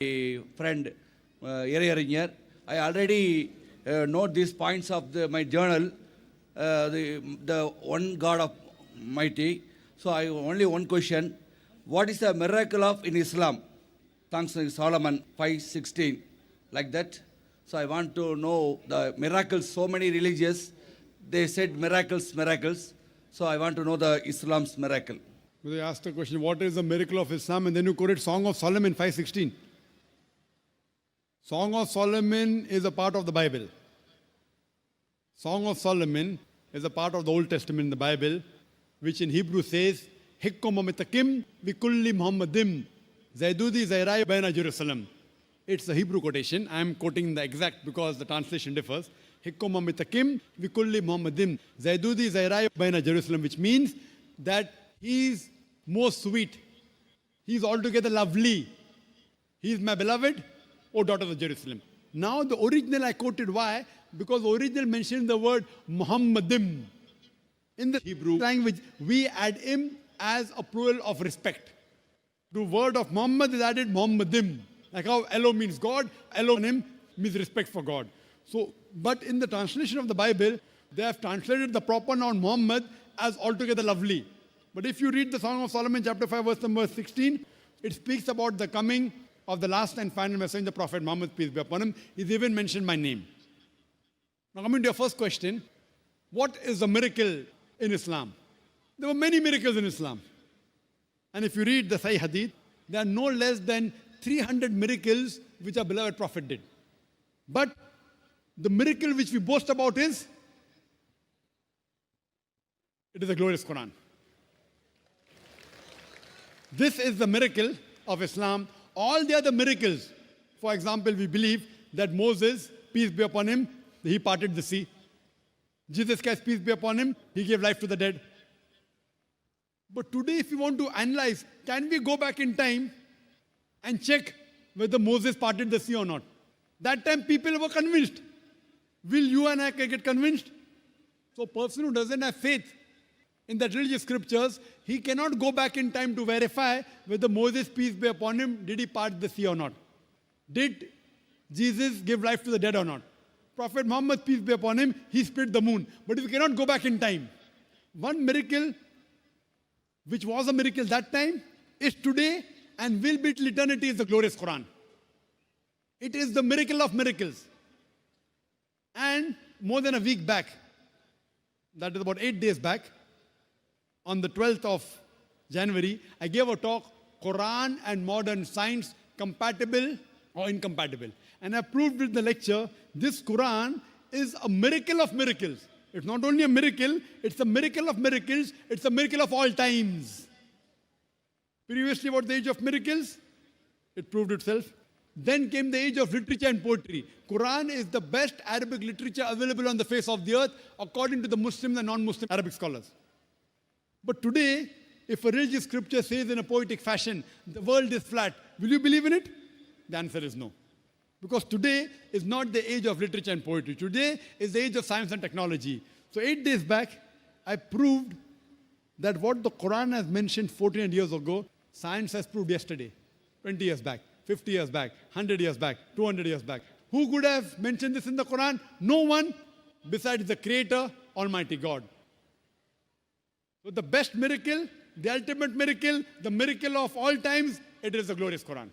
A friend, Iriyarinyar. I already note these points of my journal, the one God of mighty. So I only one question. What is the miracle of in Islam? Thanks to Solomon 5:16, like that. So I want to know the miracles. So many religious, they said miracles, miracles. So I want to know the Islam's miracle. They asked the question, what is the miracle of Islam? And then you quoted Song of Solomon 5:16. Song of Solomon is a part of the Bible. Song of Solomon is a part of the Old Testament in the Bible, which in Hebrew says, Hikkomamitakim vikulli Muhammadim Zaidudi Zairai Baina Jerusalem. It's a Hebrew quotation. I am quoting the exact because the translation differs. Hikkomamitakim vikulli Muhammadim Zaidudi Zairai Baina Jerusalem, which means that he is most sweet. He is altogether lovely. He is my beloved, O daughters of Jerusalem. Now the original I quoted, why? Because the original mentioned the word Muhammadim. In the Hebrew language, we add him as a plural of respect. The word of Muhammad is added Muhammadim. Like how Elo means God, Elohim means respect for God. So, but in the translation of the Bible, they have translated the proper noun Muhammad as altogether lovely. But if you read the Song of Solomon, chapter 5, verse number 16, it speaks about the coming of the last and final messenger, the Prophet Muhammad, peace be upon him. He's even mentioned by name. Now coming to your first question, what is the miracle in Islam? There were many miracles in Islam. And if you read the Sahih Hadith, there are no less than 300 miracles which our beloved Prophet did. But the miracle which we boast about is, it is the glorious Quran. This is the miracle of Islam. All the other miracles, for example, we believe that Moses, peace be upon him, he parted the sea. Jesus Christ, peace be upon him, he gave life to the dead. But today, if we want to analyze, can we go back in time and check whether Moses parted the sea or not? That time people were convinced. Will you and I get convinced? So a person who doesn't have faith in that religious scriptures, he cannot go back in time to verify whether Moses, peace be upon him, did he part the sea or not? Did Jesus give life to the dead or not? Prophet Muhammad, peace be upon him, he split the moon. But if we cannot go back in time, one miracle which was a miracle that time is today and will be till eternity is the glorious Quran. It is the miracle of miracles. And more than a week back, that is about 8 days back, on the 12th of January, I gave a talk, Quran and modern science, compatible or incompatible. And I proved in the lecture, this Quran is a miracle of miracles. It's not only a miracle, it's a miracle of miracles, it's a miracle of all times. Previously, about the age of miracles, it proved itself. Then came the age of literature and poetry. Quran is the best Arabic literature available on the face of the earth, according to the Muslim and non-Muslim Arabic scholars. But today, if a religious scripture says in a poetic fashion, the world is flat, will you believe in it? The answer is no. Because today is not the age of literature and poetry. Today is the age of science and technology. So 8 days back, I proved that what the Quran has mentioned 14 years ago, science has proved yesterday, 20 years back, 50 years back, 100 years back, 200 years back. Who could have mentioned this in the Quran? No one besides the Creator, Almighty God. So the best miracle, the ultimate miracle, the miracle of all times, it is the glorious Quran.